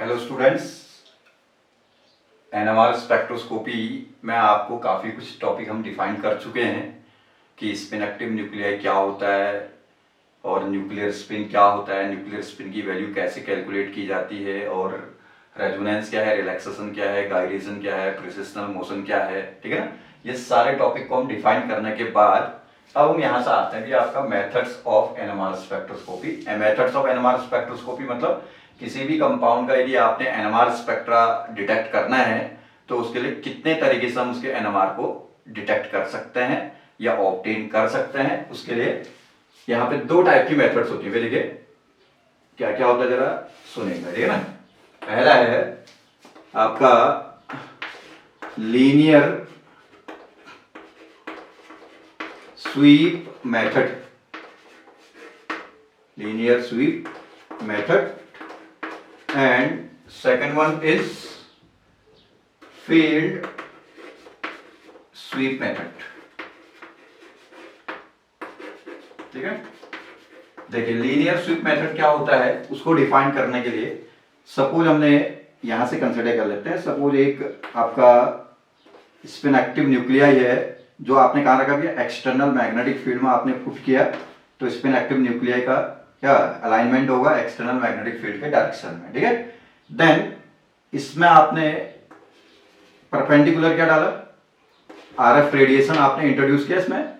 Hello students, NMR spectroscopy में आपको काफ़ी कुछ टॉपिक हम डिफाइन कर चुके हैं कि स्पिन एक्टिव न्यूक्लियाई क्या होता है और न्यूक्लियर स्पिन क्या होता है, न्यूक्लियर स्पिन की वैल्यू कैसे कैलकुलेट की जाती है और रेजोनेंस क्या है, रिलैक्सेशन क्या है, गाइरेशन क्या है, प्रिसिशनल मोशन क्या है। ठीक है ना, ये सारे टॉपिक को हम डिफाइन करने के बाद अब हम यहाँ से आते हैं कि आपका methods of NMR spectroscopy. Methods of NMR spectroscopy मतलब किसी भी कंपाउंड का यदि आपने एनएमआर स्पेक्ट्रा डिटेक्ट करना है तो उसके लिए कितने तरीके से हम उसके एनएमआर को डिटेक्ट कर सकते हैं या ऑब्टेन कर सकते हैं। उसके लिए यहाँ पे दो टाइप की मेथड्स होती है। देखिए क्या क्या होता है, जरा सुनेंगे। ठीक है ना, पहला है आपका linear sweep method, linear sweep method, and second one is field sweep method। ठीक है, देखिए लीनियर स्वीप मेथड क्या होता है उसको डिफाइन करने के लिए सपोज हमने यहां से कंसिडर कर लेते हैं। सपोज एक आपका स्पिन एक्टिव न्यूक्लियाई है जो आपने कहा रखा कि एक्सटर्नल मैग्नेटिक फील्ड में आपने पुट किया, तो स्पिन एक्टिव न्यूक्लियाई का क्या अलाइनमेंट होगा एक्सटर्नल मैग्नेटिक फील्ड के डायरेक्शन में। ठीक है, देन इसमें आपने परपेंडिकुलर क्या डाला, आरएफ रेडिएशन आपने इंट्रोड्यूस किया इसमें,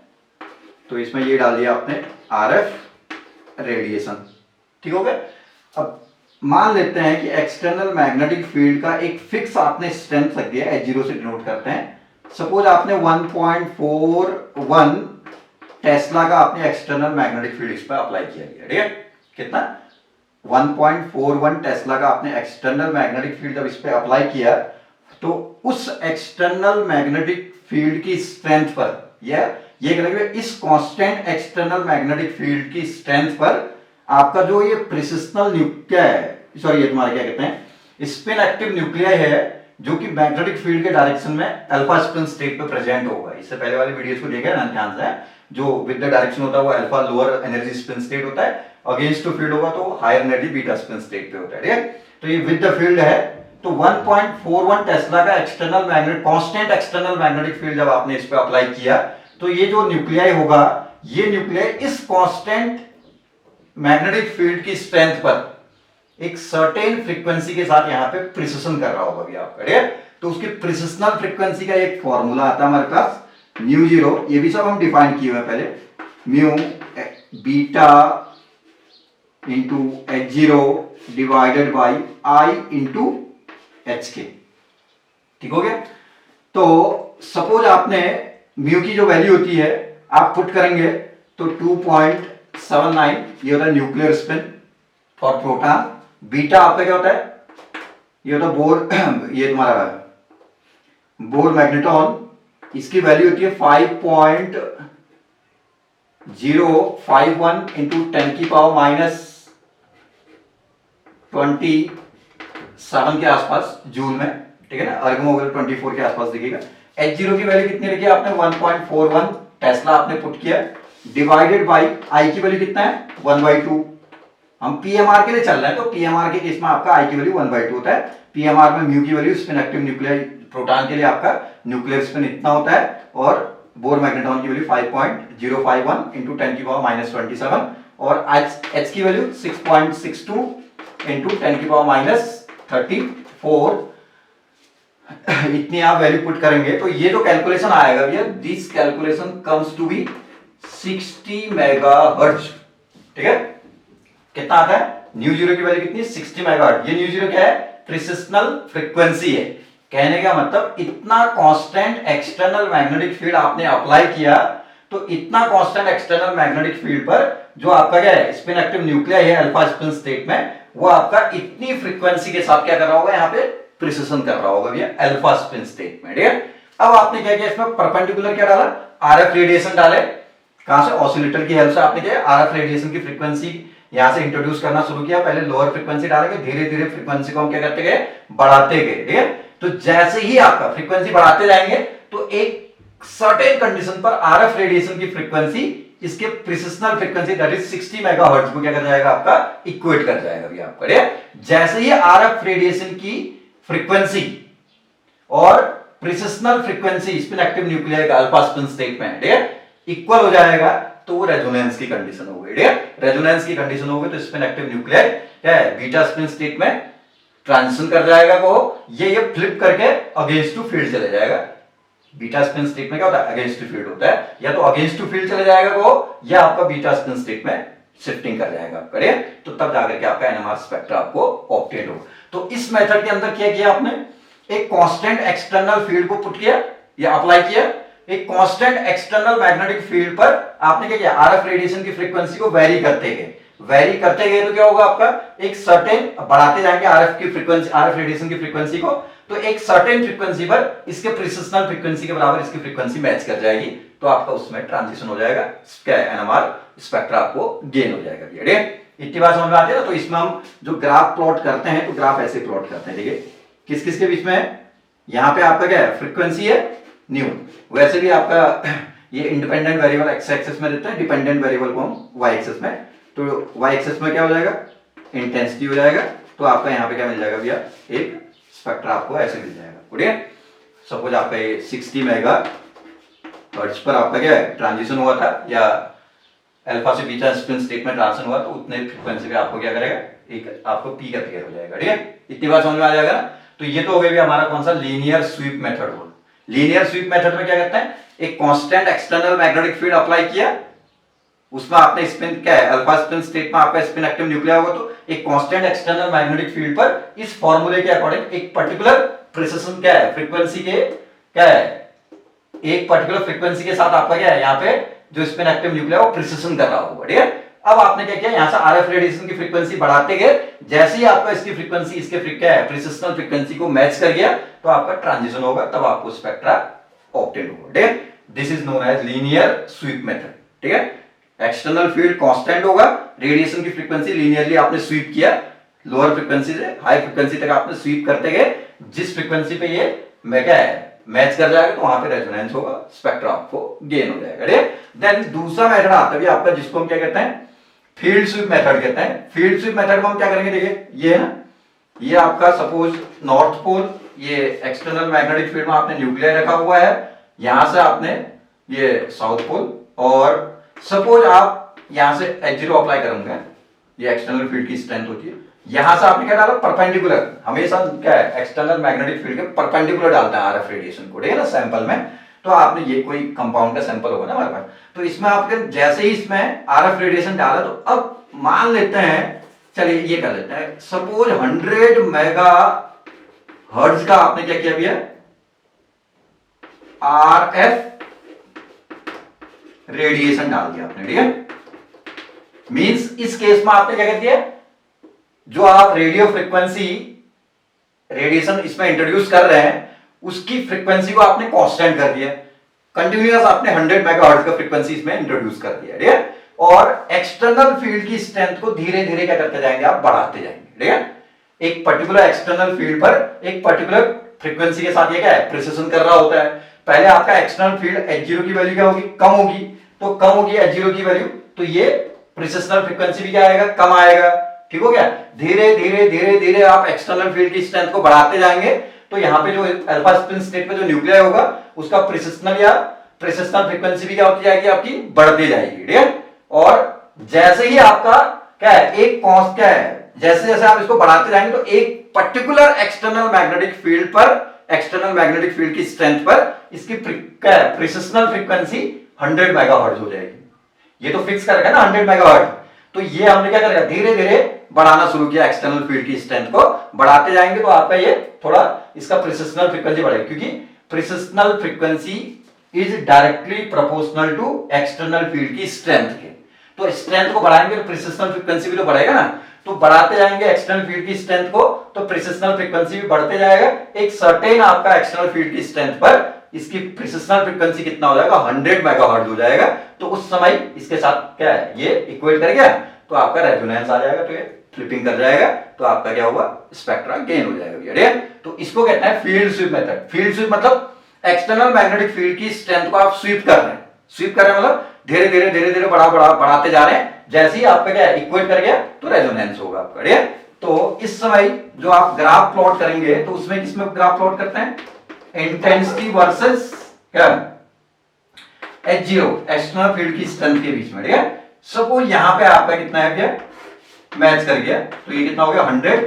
तो इसमें ये डाल दिया आपने आरएफ रेडिएशन। ठीक हो गया। अब मान लेते हैं कि एक्सटर्नल मैग्नेटिक फील्ड का एक फिक्स आपने स्ट्रेंथ रख दिया, H0 से डिनोट करते हैं। सपोज आपने 1.41 टेस्ला का आपने एक्सटर्नल मैग्नेटिक फील्ड इस पर अप्लाई किया गया। ठीक है, कितना 1.41 टेस्ला का आपने एक्सटर्नल मैग्नेटिक फील्ड जब इस पे अप्लाई किया तो उस एक्सटर्नल मैग्नेटिक फील्ड की स्ट्रेंथ पर ये कहेंगे इस कांस्टेंट एक्सटर्नल मैग्नेटिक फील्ड की स्ट्रेंथ पर आपका जो ये प्रिसिशनल न्यूक्लिया है, सॉरी ये तुम्हारा क्या कहते हैं स्पिन एक्टिव न्यूक्लियाई है जो कि मैग्नेटिक फील्ड के डायरेक्शन में अल्फा स्पिन स्टेट पे प्रेजेंट होगा। इससे पहले वाली वीडियोस को देखा ना ध्यान से, जो विद द डायरेक्शन होता है वो alpha lower energy spin state होता है, अगेंस्ट टू फील्ड होगा तो higher energy beta spin state पे होता है। ठीक है, तो ये विद द फील्ड है तो 1.41 टेस्ला का external magnet constant external magnetic field जब आपने इस पे अप्लाई किया तो ये जो न्यूक्लियाई होगा ये न्यूक्लियाई इस कांस्टेंट मैग्नेटिक फील्ड की स्ट्रेंथ पर एक सर्टेन फ्रीक्वेंसी के साथ यहाँ पे प्रिसिशन कर रहा होगा आपका। ठीक है, तो उसकी प्रिसिशनल फ्रीक्वेंसी का एक फॉर्मूला आता है हमारे पास म्यू जीरो, ये भी सब हम डिफाइन किए हुए पहले, mu beta into H0 divided by I into HK। ठीक हो गया। तो सपोज आपने म्यू की जो वैल्यू होती है आप पुट करेंगे तो 2.79 ये होता है nuclear spin for proton. Beta आपका क्या होता है, ये होता है बोर ये तुम्हारा बोर मैग्नेटॉन, इसकी वैल्यू होती है 5.051 इंटू 10 की पावर माइनस 27 के आसपास जूल में। ठीक है ना, अर्गमो 24 के आसपास दिखेगा। H0 की वैल्यू कितनी रखी आपने 1.41 टेस्ला आपने पुट किया डिवाइडेड बाई I की वैल्यू कितना है 1/2। हम पीएमआर के लिए चल रहे हैं तो पीएमआर के केस में आपका I की वैल्यू 1/2 होता है। पीएमआर में म्यू की value spin active nuclei proton के लिए आपका न्यूक्लियर स्पिन इतना होता है और बोर मैग्नेटॉन की वैल्यू 5.051 इंटू 10 की पावर माइनस 27 और H की वैल्यू 6.62 इंटू 10 की पावर माइनस 34। इतनी आप वैल्यू पुट करेंगे तो ये जो कैलकुलेशन आएगा भैया, this calculation comes to be 60 megahertz. ठीक है, कितना आता है न्यू जीरो की वैल्यू कितनी 60 मेगाहर्ट्ज। ये न्यू जीरो क्या है, प्रिसिशनल फ्रीक्वेंसी है। कहने का मतलब इतना कांस्टेंट एक्सटर्नल मैग्नेटिक फील्ड आपने अप्लाई किया तो इतना कांस्टेंट एक्सटर्नल मैग्नेटिक फील्ड पर जो आपका क्या है स्पिन एक्टिव न्यूक्लियाई है अल्फा स्पिन स्टेट में, वो आपका इतनी फ्रीक्वेंसी के साथ क्या कर रहा होगा, यहाँ पे प्रिसिशन कर रहा होगा भैया अल्फा स्पिन स्टेट में। ठीक है, अब आपने क्या किया इसमें परपेंडिकुलर क्या डाला, आरएफ रेडिएशन डाले। कहां से, ऑसिलेटर की हेल्प से आपने क्या आरएफ रेडिएशन की फ्रीक्वेंसी यहां से इंट्रोड्यूस करना शुरू किया। पहले लोअर फ्रीक्वेंसी डालेंगे, धीरे धीरे फ्रीक्वेंसी को हम क्या करते गए, बढ़ाते गए। ठीक है, तो जैसे ही आपका फ्रीक्वेंसी बढ़ाते जाएंगे तो एक सर्टेन कंडीशन पर आरएफ रेडिएशन की फ्रीक्वेंसी इसके प्रिसिशनल फ्रीक्वेंसी दैट इज 60 मेगाहर्ट्ज को क्या कर जाएगा आपका इक्वेट कर जाएगा भैया आपका। जैसे ही आरएफ रेडिएशन की फ्रीक्वेंसी और प्रिसिशनल फ्रीक्वेंसी स्पिन एक्टिव न्यूक्लियर का अल्फा स्पिन स्टेट में इक्वल हो जाएगा तो वो रेजोनेंस की कंडीशन हो गई। रेजोनेंस की कंडीशन हो गई तो स्पिन एक्टिव न्यूक्लियर क्या है बीटा स्पिन स्टेट में ट्रांजिशन कर जाएगा को ये फ्लिप करके अगेंस्ट टू फील्ड चले जाएगा। बीटा स्पिन स्टेट में क्या होता है अगेंस्ट टू फील्ड होता है, या तो अगेंस्ट टू फील्ड चले जाएगा को या आपका बीटा स्पिन स्टेट में शिफ्टिंग कर जाएगा आपका, तो तब जाकर के आपका एनएमआर स्पेक्ट्रा आपको ऑब्टेन हो। तो इस मेथड के अंदर क्या किया आपने, एक कांस्टेंट एक्सटर्नल फील्ड को पुट किया या अप्लाई किया, एक कांस्टेंट एक्सटर्नल मैग्नेटिक फील्ड पर आपने क्या किया आरएफ रेडिएशन की फ्रीक्वेंसी को वेरी करते गए तो क्या होगा आपका एक सर्टेन बढ़ाते जाएंगे आरएफ की फ्रीक्वेंसी, आरएफ रेडिएशन की फ्रीक्वेंसी को, तो एक सर्टेन फ्रीक्वेंसी पर इसके प्रिसिशनल फ्रीक्वेंसी के बराबर इसकी फ्रीक्वेंसी मैच कर जाएगी, तो आपका उसमें ट्रांजिशन हो जाएगा, क्या एनएमआर स्पेक्ट्रा आपको गेन हो जाएगा। ठीक है, इतनी बात समझ में आती है ना। तो इसमें हम जो ग्राफ प्लॉट करते हैं तो ग्राफ ऐसे प्लॉट करते हैं, ठीक है, किस किस के बीच में है, यहाँ पे आपका क्या है फ्रीक्वेंसी है न्यू, वैसे भी आपका ये इंडिपेंडेंट वेरिएबल एक्स एक्सिस में देते हैं, डिपेंडेंट वेरिएबल को हम वाई एक्सिस में, तो वाई एक्सिस में क्या हो जाएगा इंटेंसिटी हो जाएगा, तो आपका यहाँ पे क्या मिल जाएगा भैया एक स्पेक्ट्रा आपको ऐसे मिल जाएगा। ठीक है, सपोज आपका ये 60 मेगा हर्ट्ज पर आपका क्या है ट्रांजिशन हुआ था या अल्फा से बीटा स्पिन स्टेट में ट्रांजिशन हुआ, तो उतने फ्रीक्वेंसी पे आपको क्या करेगा एक आपको पी का पेयर हो जाएगा। ठीक है, इतनी बात समझ में आ जाएगा ना। तो ये तो हो गया हमारा कौन सा लीनियर स्वीप मेथड हो। लीनियर स्वीप मेथड में क्या करते हैं, एक constant external magnetic field apply किया, उसमें आपने स्पिन क्या है अल्फा स्पिन स्टेट में आपका स्पिन एक्टिव न्यूक्लियर होगा, तो एक कांस्टेंट एक्सटर्नल मैग्नेटिक फील्ड पर इस फार्मूले के अकॉर्डिंग एक पर्टिकुलर प्रिसिशन क्या है फ्रीक्वेंसी के क्या है एक पर्टिकुलर फ्रीक्वेंसी के साथ आपका क्या है यहाँ पे जो स्पिन एक्टिव न्यूक्लियर वो प्रिसिशन कर रहा होगा। ठीक है, अब आपने क्या किया यहाँ से आरएफ रेडिएशन की फ्रीक्वेंसी बढ़ाते गए, जैसे ही आपका इसकी फ्रीक्वेंसी इसके क्या है प्रिसिशनल फ्रीक्वेंसी को मैच कर गया तो आपका ट्रांजिशन होगा, तब आपको स्पेक्ट्रा ऑब्टेन होगा। ठीक है, this is known as linear sweep method. ठीक है, एक्सटर्नल फील्ड कांस्टेंट होगा, रेडिएशन की फ्रीक्वेंसी लीनियरली आपने स्वीप किया, लोअर फ्रीक्वेंसी से हाई फ्रीक्वेंसी तक आपने स्वीप करते गए, जिस फ्रीक्वेंसी पे ये क्या है मैच कर जाएगा तो वहां पे रेजोनेंस होगा, स्पेक्ट्रा आपको गेन हो जाएगा। देन दूसरा मेथड आता है आपका जिसको हम क्या कहते हैं फील्ड स्वीप मेथड कहते हैं। फील्ड स्वीप मेथड में हम क्या करेंगे, देखिए ये है ना, ये आपका सपोज नॉर्थ पोल, ये एक्सटर्नल मैग्नेटिक फील्ड में आपने न्यूक्लियर रखा हुआ है, यहां से आपने ये साउथ पोल, और सपोज आप यहां से H0 अप्लाई करेंगे, ये एक्सटर्नल फील्ड की स्ट्रेंथ होती है, यहां से आपने क्या डाला परपेंडिकुलर, हमेशा क्या है एक्सटर्नल मैग्नेटिक फील्ड के परपेंडिकुलर डालते हैं आरएफ रेडिएशन को, ठीक है ना सैंपल में। तो आपने ये कोई कंपाउंड का सैंपल होगा ना हमारे पास, तो इसमें आपके जैसे ही इसमें आरएफ रेडिएशन डाला, तो अब मान लेते हैं, चलिए ये कर लेते हैं, सपोज 100 मेगा हर्ट्ज का आपने क्या किया भैया आरएफ रेडिएशन डाल दिया आपने। ठीक है, मींस इस केस में आपने क्या कर दिया, जो आप रेडियो फ्रीक्वेंसी रेडिएशन इसमें इंट्रोड्यूस कर रहे हैं उसकी फ्रीक्वेंसी को आपने कांस्टेंट कर दिया, कंटिन्यूअस आपने 100 मेगाहर्ट्ज का फ्रीक्वेंसी इसमें इंट्रोड्यूस कर दिया। ठीक है, और एक्सटर्नल फील्ड की स्ट्रेंथ को धीरे धीरे क्या करते जाएंगे आप बढ़ाते जाएंगे। ठीक है, एक पर्टिकुलर एक्सटर्नल फील्ड पर एक पर्टिकुलर फ्रीक्वेंसी के साथ ये क्या है प्रिसिशन कर रहा होता है। पहले आपका एक्सटर्नल फील्ड H0 की वैल्यू क्या होगी कम होगी, तो कम होगी H0 की वैल्यू, तो ये प्रिसिशनल फ्रीक्वेंसी भी क्या आएगा कम आएगा। ठीक हो गया, धीरे धीरे धीरे धीरे आप एक्सटर्नल फील्ड की स्ट्रेंथ को बढ़ाते जाएंगे, तो यहाँ पे जो अल्फा स्पिन स्टेट पे जो न्यूक्लियर होगा उसका प्रिसिशनल या प्रिसिशनल फ्रीक्वेंसी भी क्या होती जाएगी आपकी बढ़ती जाएगी। ठीक है, और जैसे ही आपका क्या है एक कॉन्स्ट क्या है जैसे जैसे आप इसको बढ़ाते जाएंगे तो एक पर्टिकुलर एक्सटर्नल मैग्नेटिक फील्ड पर एक्सटर्नल मैग्नेटिक फील्ड की स्ट्रेंथ पर इसकी क्या है प्रिसिशनल फ्रीक्वेंसी 100 मेगाहर्ट्ज हो जाएगी। ये तो फिक्स कर रखा है ना 100 मेगाहर्ट्ज, तो ये हमने क्या करेगा धीरे धीरे बढ़ाना शुरू किया, एक्सटर्नल फील्ड की स्ट्रेंथ को बढ़ाते जाएंगे तो आपका ये थोड़ा इसका प्रिसिशनल फ्रीक्वेंसी बढ़ेगा, क्योंकि precessional frequency is directly proportional to external field की स्ट्रेंथ के, तो स्ट्रेंथ को बढ़ाएंगे तो प्रिसिशनल फ्रीक्वेंसी भी तो बढ़ेगा ना, तो बढ़ाते जाएंगे एक्सटर्नल फील्ड की स्ट्रेंथ को तो प्रिसिशनल फ्रीक्वेंसी भी बढ़ते जाएगा। एक सर्टेन आपका एक्सटर्नल फील्ड की स्ट्रेंथ पर इसकी प्रिसिशनल फ्रीक्वेंसी कितना हो जाएगा 100 मेगाहर्ट्ज हो जाएगा, तो उस समय इसके साथ क्या है ये इक्वेट कर गया तो आपका रेजोनेंस आ जाएगा, तो ये फ्लिपिंग कर जाएगा, तो आपका क्या होगा स्पेक्ट्रा गेन हो जाएगा। ठीक है, तो इसको कहते हैं field sweep method. Field sweep मतलब एक्सटर्नल मैग्नेटिक फील्ड की स्ट्रेंथ को आप स्वीप कर रहे हैं, स्वीप कर रहे हैं मतलब धीरे धीरे बढ़ाते जा रहे हैं, जैसे ही आपका क्या इक्वेट कर गया तो रेजोनेंस होगा आपका। ठीक है, तो इस समय जो आप ग्राफ प्लॉट करेंगे तो उसमें किसमें ग्राफ प्लॉट करते हैं, इंटेंसिटी वर्सेस क्या H0 एक्सटर्नल फील्ड की स्ट्रेंथ के बीच में। ठीक है, सपोज यहां पे आपका कितना है क्या मैच कर गया, तो ये कितना हो गया 100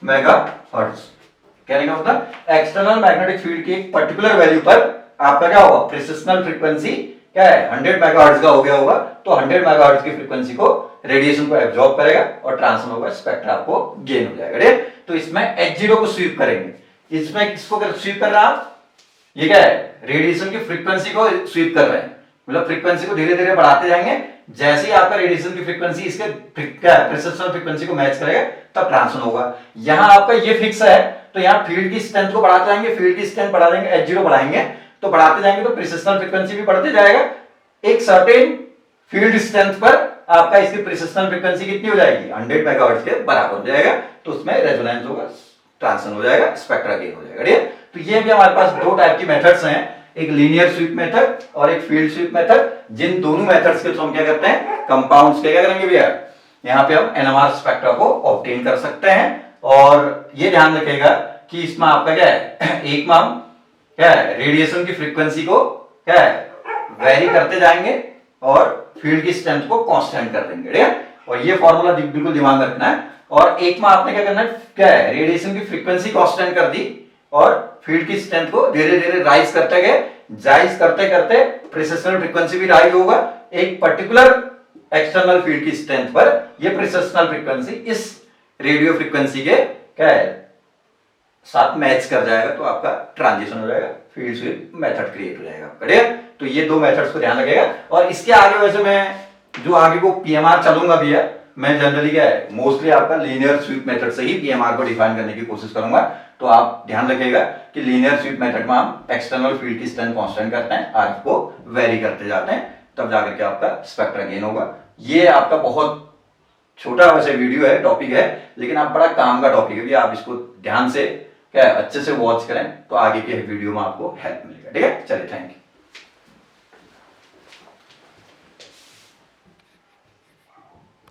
मेगाहर्ट्ज। कहने का मतलब एक्सटर्नल मैग्नेटिक फील्ड की एक पर्टिकुलर वैल्यू पर आपका क्या होगा, प्रेसिशनल फ्रीक्वेंसी क्या है 100 मेगाहर्ट्ज का हो गया होगा, तो 100 मेगाहर्ट्ज की फ्रीक्वेंसी को रेडिएशन को एब्जॉर्ब करेगा और ट्रांसफर होगा, स्पेक्ट्रा आपको गेन हो जाएगा। तो इसमें H0 को स्वीप करेंगे, इसमें किसको स्वीप कर रहा है आप, ये क्या है रेडिएशन की फ्रीक्वेंसी को स्वीप कर रहे हैं, मतलब फ्रीक्वेंसी को धीरे धीरे बढ़ाते जाएंगे, जैसे ही आपका रेडिएशन की फ्रीक्वेंसी इसके प्रेसिशनल फ्रीक्वेंसी को मैच करेगा तब ट्रांसफर होगा। यहां आपका ये फिक्स है, तो यहां फील्ड की स्ट्रेंथ को बढ़ाते जाएंगे, फील्ड की स्ट्रेंथ बढ़ा देंगे, H0 बढ़ाएंगे, तो बढ़ाते जाएंगे तो प्रेसिशनल फ्रीक्वेंसी भी बढ़ते जाएगा, एक सर्टेन फील्ड स्ट्रेंथ पर आपका इसकी प्रेसिशनल फ्रीक्वेंसी कितनी हो जाएगी 100 मेगाहर्ट्ज के बराबर हो जाएगा, तो उसमें रेजोनेंस होगा, ट्रांसफर हो जाएगा, स्पेक्ट्रा गेन हो जाएगा। ठीक है, तो ये भी हमारे पास दो टाइप की मेथड्स हैं, एक लीनियर स्वीप मेथड और एक फील्ड स्वीप मेथड। जिन दोनों मेथड्स के थ्रू हम क्या करते हैं, कंपाउंड्स के क्या करेंगे भैया, यहाँ पे हम NMR स्पेक्ट्रा को ऑब्टेन कर सकते हैं। और ये ध्यान रखिएगा कि इसमें आपका क्या है, एक में हम क्या है रेडिएशन की फ्रीक्वेंसी को क्या है वेरी करते जाएंगे और फील्ड की स्ट्रेंथ को कांस्टेंट कर देंगे। ठीक है, और ये फॉर्मूला बिल्कुल दिमाग में रखना है। और एक में आपने क्या करना है, क्या है रेडिएशन की फ्रीक्वेंसी कांस्टेंट कर दी और फील्ड की स्ट्रेंथ को धीरे धीरे राइज करते गए, राइज करते करते प्रेसिशनल फ्रीक्वेंसी भी राइज होगा, एक पर्टिकुलर एक्सटर्नल फील्ड की स्ट्रेंथ पर ये प्रेसिशनल फ्रीक्वेंसी इस रेडियो फ्रीक्वेंसी के क्या है साथ मैच कर जाएगा, तो आपका ट्रांजिशन हो जाएगा, फील्ड स्वीप मेथड क्रिएट हो जाएगा आपका। ठीक है, तो ये दो मेथड्स को ध्यान रखिएगा। और इसके आगे वैसे मैं जो आगे को PMR चलूंगा भैया, मैं जनरली क्या है मोस्टली आपका लीनियर स्वीप मेथड से ही PMR को डिफाइन करने की कोशिश करूंगा। तो आप ध्यान रखिएगा कि लीनियर स्वीप मेथड में हम एक्सटर्नल फील्ड की स्ट्रेंथ कांस्टेंट करते हैं, RF को वेरी करते जाते हैं, तब जाकर के आपका स्पेक्ट्रा गेन होगा। ये आपका बहुत छोटा वैसे वीडियो है, टॉपिक है, लेकिन आप बड़ा काम का टॉपिक है भैया, आप इसको ध्यान से क्या अच्छे से वॉच करें तो आगे के वीडियो में आपको हेल्प मिलेगा। ठीक है, चलिए थैंक यू।